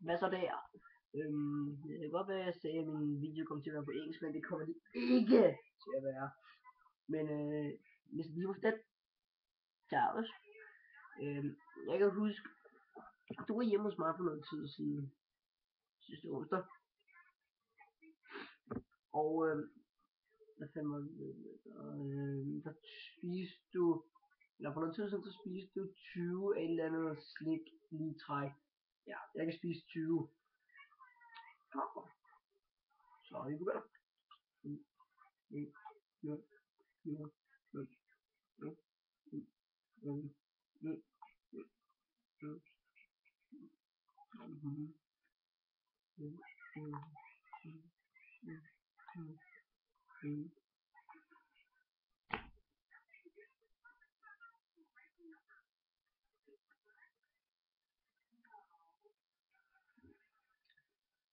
hvad så der? Det kan godt være, at jeg sagde, at min video kommer til at være på engelsk, men det kommer det ikke til at være. Men hvis vi var stedet, Charles, jeg kan huske, du var hjemme hos mig for noget tid siden, sidste onsdag, og hvad fanden var det, der spiste du, eller for noget tid siden, så spiste du 20 af et eller andet slik lige træk. Ja, jeg kan spise 20. Så vi begynder.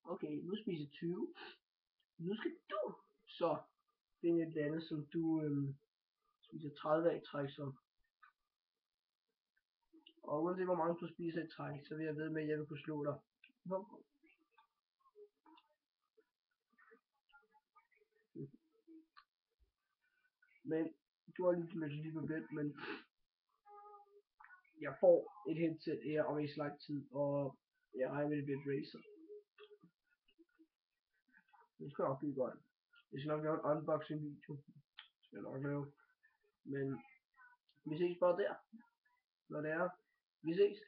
Okay, nu spiser 20. Nu skal du så finde et eller andet, som du spiser 30 af træk som. Og uanset hvor mange du spiser i træk, så vil jeg ved med, at jeg vil kunne slå dig. Men du har lige på bed, men jeg får et headset her om ikke så lang tid, og jeg regner med, det bliver et Razer. Det skal nok blive godt. Jeg skal nok lave en unboxing video. Det skal jeg nok lave. Men vi ses bare der. Når det er. Vi ses.